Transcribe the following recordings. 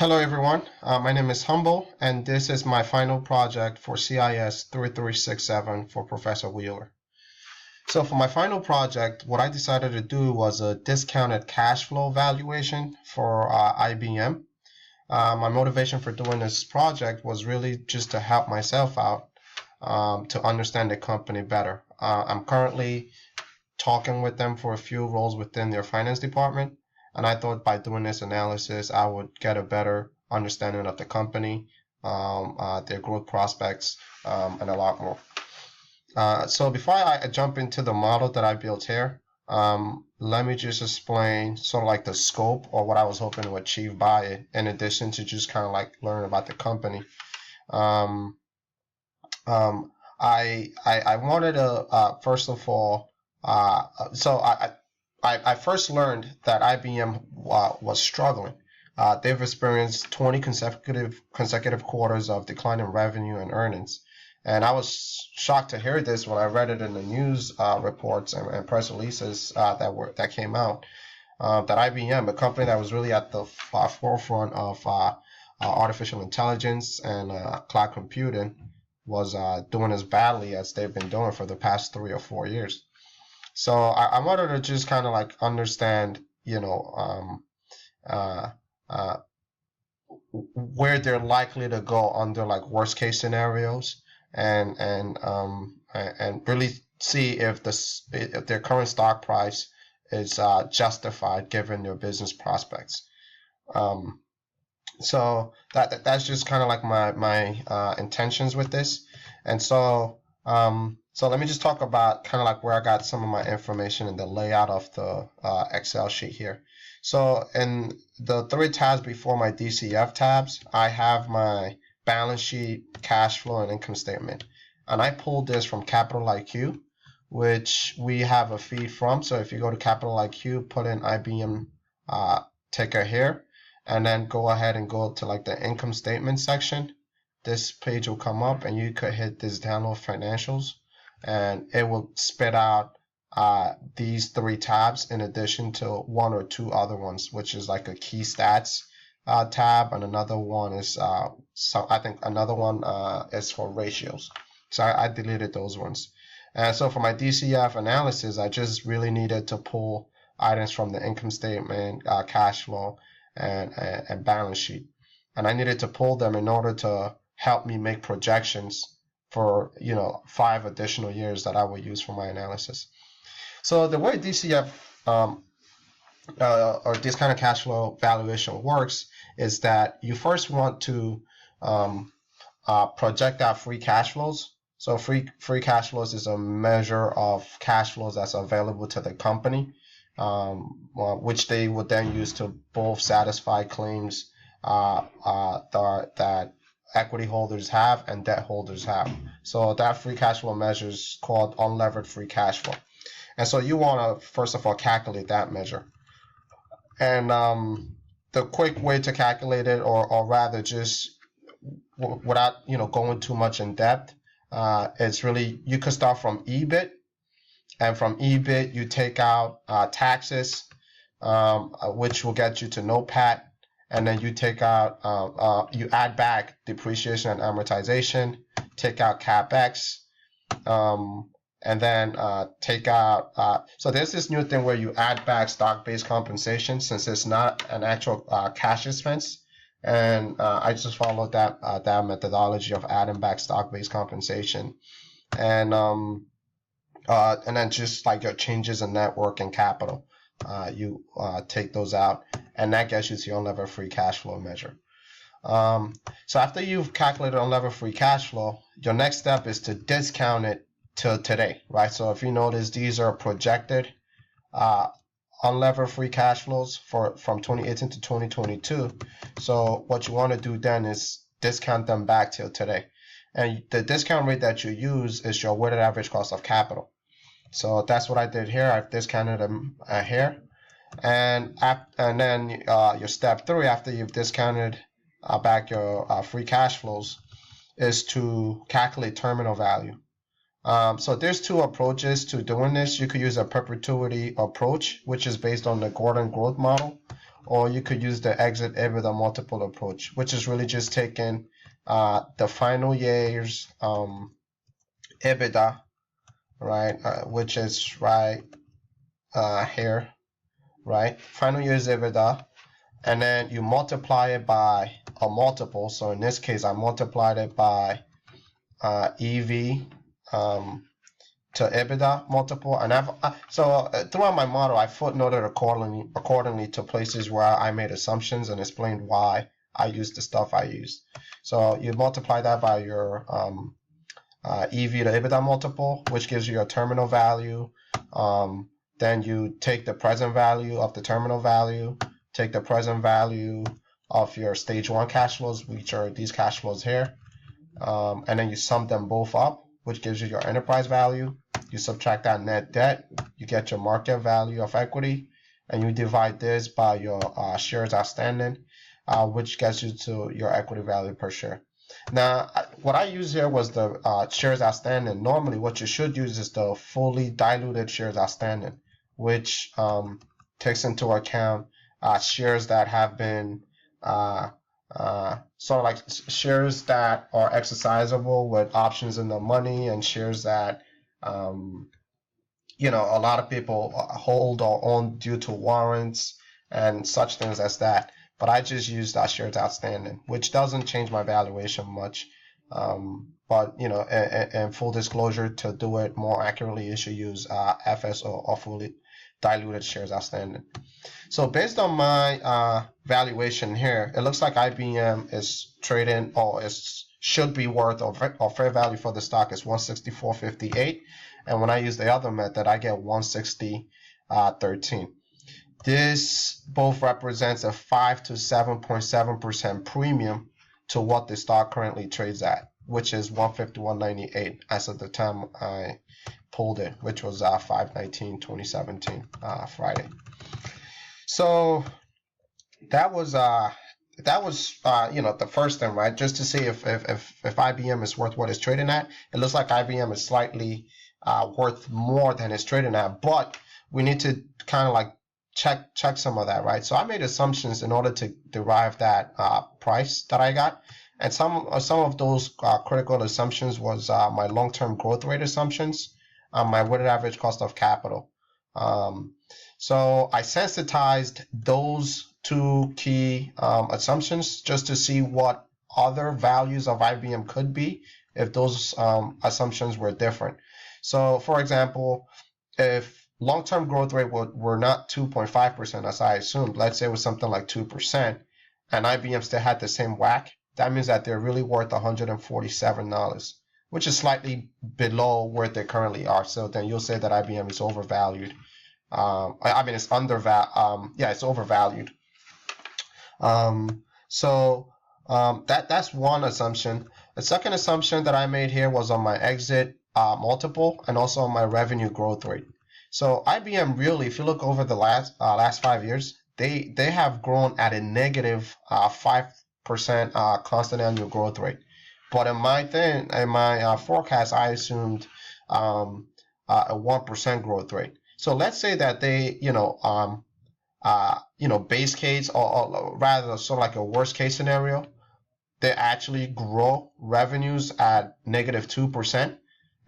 Hello everyone, my name is Humble and this is my final project for CIS 3367 for Professor Wheeler. So for my final project, what I decided to do was a discounted cash flow valuation for IBM. My motivation for doing this project was really just to help myself out to understand the company better. I'm currently talking with them for a few roles within their finance department. And I thought by doing this analysis, I would get a better understanding of the company, their growth prospects, and a lot more. So before I jump into the model that I built here, let me just explain sort of like the scope or what I was hoping to achieve by it, in addition to just kind of like learn about the company. I wanted to first of all, so I first learned that IBM was struggling. They've experienced 20 consecutive quarters of declining revenue and earnings. And I was shocked to hear this when I read it in the news reports and press releases that came out. That IBM, a company that was really at the forefront of artificial intelligence and cloud computing, was doing as badly as they've been doing for the past 3 or 4 years. So I wanted to just kind of like understand, where they're likely to go under like worst case scenarios, and really see if their current stock price is justified given their business prospects. So that's just kind of like my intentions with this, and so let me just talk about kind of like where I got some of my information and the layout of the Excel sheet here. So in the 3 tabs before my DCF tabs, I have my balance sheet, cash flow, and income statement. And I pulled this from Capital IQ, which we have a feed from. So if you go to Capital IQ, put in IBM ticker here, and then go ahead and go to like the income statement section. This page will come up and you could hit this download financials, and it will spit out these 3 tabs in addition to 1 or 2 other ones, which is like a key stats tab, and another one is I think another one is for ratios. So I deleted those ones. And so for my DCF analysis, I just really needed to pull items from the income statement, cash flow, and balance sheet, and I needed to pull them in order to help me make projections for 5 additional years that I would use for my analysis. So the way DCF or this kind of cash flow valuation works is that you first want to project out free cash flows. So free cash flows is a measure of cash flows that's available to the company, which they would then use to both satisfy claims that equity holders have and debt holders have. So that free cash flow measure is called unlevered free cash flow. And so you want to, first of all, calculate that measure. And the quick way to calculate it, or rather just without going too much in depth, it's really, you could start from EBIT, and from EBIT you take out taxes, which will get you to NOPAT, and then you take out you add back depreciation and amortization, take out CapEx, and then take out so there's this new thing where you add back stock-based compensation, since it's not an actual cash expense, and I just followed that methodology of adding back stock-based compensation, and then just like your changes in net working capital, you take those out, and that gets you to your unlevered free cash flow measure. So after you've calculated unlevered free cash flow, your next step is to discount it to today, right? So if you notice, these are projected unlevered free cash flows from 2018 to 2022. So what you want to do then is discount them back till today. And the discount rate that you use is your weighted average cost of capital. So that's what I did here. I've discounted them here. And then your step 3, after you've discounted back your free cash flows, is to calculate terminal value. So there's 2 approaches to doing this. You could use a perpetuity approach, which is based on the Gordon growth model, or you could use the exit EBITDA multiple approach, which is really just taking the final year's EBITDA, right, which is right here, right, final year's EBITDA, and then you multiply it by a multiple. So in this case, I multiplied it by EV to EBITDA multiple, and throughout my model, I footnoted accordingly to places where I made assumptions and explained why I used the stuff I used. So you multiply that by your EV to EBITDA multiple, which gives you a terminal value. Then you take the present value of the terminal value, take the present value of your stage one cash flows, which are these cash flows here, and then you sum them both up, which gives you your enterprise value. You subtract that net debt, you get your market value of equity, and you divide this by your shares outstanding, which gets you to your equity value per share. Now, what I used here was the shares outstanding. Normally, what you should use is the fully diluted shares outstanding, which takes into account shares that have been sort of like shares that are exercisable with options in the money, and shares that a lot of people hold or own due to warrants and such things as that. But I just use that shares outstanding, which doesn't change my valuation much. But in full disclosure, to do it more accurately, you should use FSO, or fully diluted shares outstanding. So based on my valuation here, it looks like IBM is trading, or should be worth, or fair value for the stock is 164.58, and when I use the other method, I get 160.13. This both represents a 5 to 7.7% premium to what the stock currently trades at, which is 151.98 as of the time I pulled it, which was 5/19/2017, Friday. So that was the first thing, right? Just to see if IBM is worth what it's trading at. It looks like IBM is slightly worth more than it's trading at, but we need to kind of like check some of that, right? So I made assumptions in order to derive that price that I got, and some of those critical assumptions was my long-term growth rate assumptions, my weighted average cost of capital. So I sensitized those two key assumptions just to see what other values of IBM could be if those assumptions were different. So for example, if long-term growth rate were not 2.5% as I assumed, let's say it was something like 2%, and IBM still had the same WACC, that means that they're really worth $147, which is slightly below where they currently are. So then you'll say that IBM is overvalued. It's undervalued. It's overvalued. That's one assumption. The second assumption that I made here was on my exit multiple, and also on my revenue growth rate. So IBM really, if you look over the last 5 years, they have grown at a negative 5% constant annual growth rate. But in my forecast, I assumed a 1% growth rate. So let's say that they, base case, or rather sort of like a worst case scenario, they actually grow revenues at negative 2%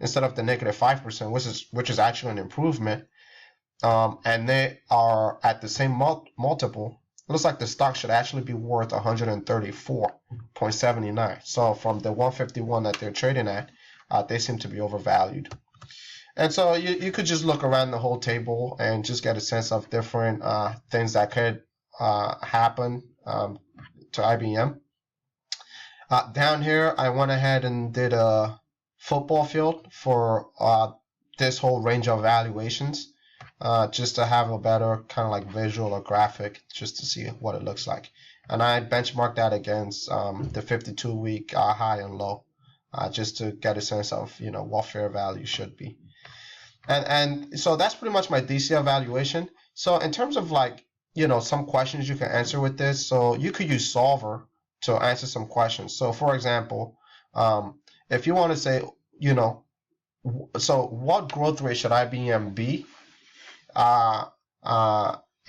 instead of the negative 5%, which is actually an improvement. And they are at the same multiple. It looks like the stock should actually be worth 134.79. So from the 151 that they're trading at, they seem to be overvalued. And so you could just look around the whole table and just get a sense of different things that could happen to IBM. Down here, I went ahead and did a football field for this whole range of valuations, just to have a better kind of like visual or graphic, just to see what it looks like. And I benchmarked that against the 52-week high and low, just to get a sense of what fair value should be. And so that's pretty much my DC evaluation. So in terms of some questions you can answer with this, so you could use Solver to answer some questions. So for example, if you want to say, so what growth rate should IBM be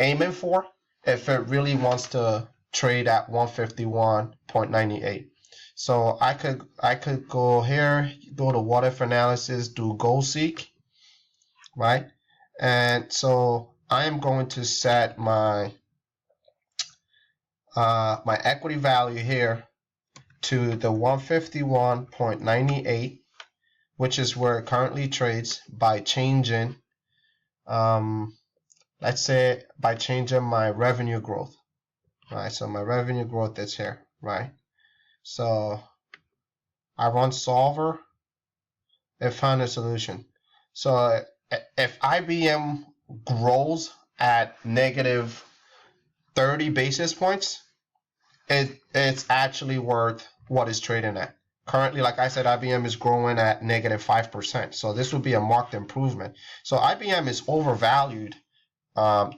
aiming for if it really wants to trade at 151.98. So I could go here, go to what if analysis, do goal seek, right? And so I am going to set my my equity value here to the 151.98, which is where it currently trades, by changing, let's say by changing my revenue growth, right? So my revenue growth is here, right? So I run solver, it found a solution. So if IBM grows at negative 30 basis points, it's actually worth what it's trading at. Currently, like I said, IBM is growing at negative 5%. So this would be a marked improvement. So IBM is overvalued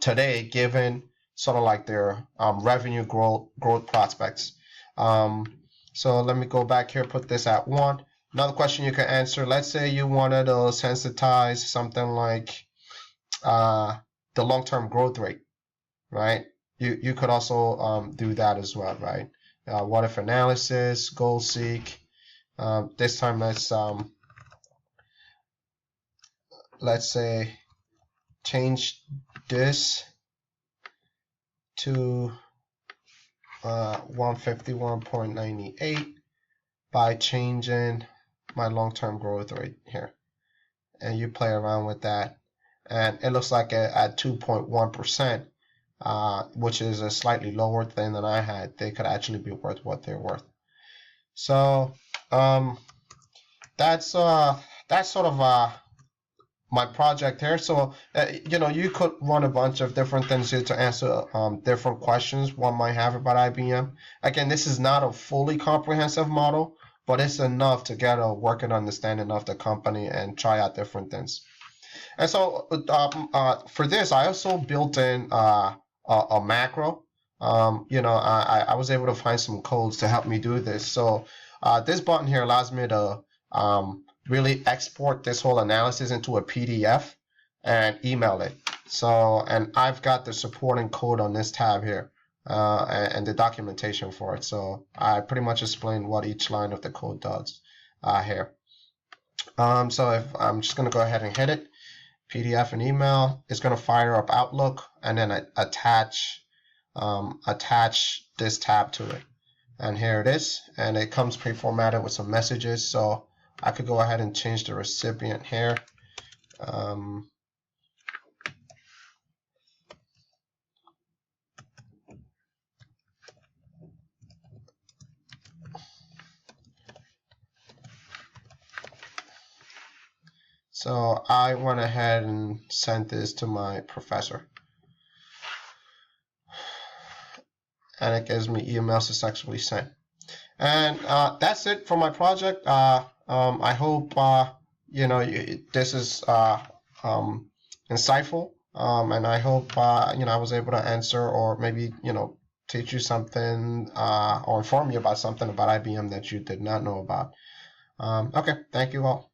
today, given sort of like their revenue growth prospects. So let me go back here, put this at 1. Another question you can answer, let's say you wanted to sensitize something like the long-term growth rate, right? You could also do that as well, right? What if analysis, goal seek. This time let's say change this to 151.98 by changing my long-term growth rate here, and you play around with that, and it looks like at 2.1%, which is a slightly lower thing than I had. They could actually be worth what they're worth. So that's sort of my project here. So you could run a bunch of different things here to answer different questions one might have about IBM. Again, this is not a fully comprehensive model, but it's enough to get a working understanding of the company and try out different things. And so for this, I also built in a macro. I was able to find some codes to help me do this. So this button here allows me to really export this whole analysis into a PDF and email it. So, and I've got the supporting code on this tab here and the documentation for it. So I pretty much explained what each line of the code does here. So if I'm just going to go ahead and hit it, PDF and email, it's going to fire up Outlook and then attach this tab to it. And here it is, and it comes pre-formatted with some messages. So I could go ahead and change the recipient here. So I went ahead and sent this to my professor. And it gives me email successfully sent. And that's it for my project. I hope this is insightful, and I hope I was able to answer or maybe teach you something or inform you about something about IBM that you did not know about. Okay, thank you all.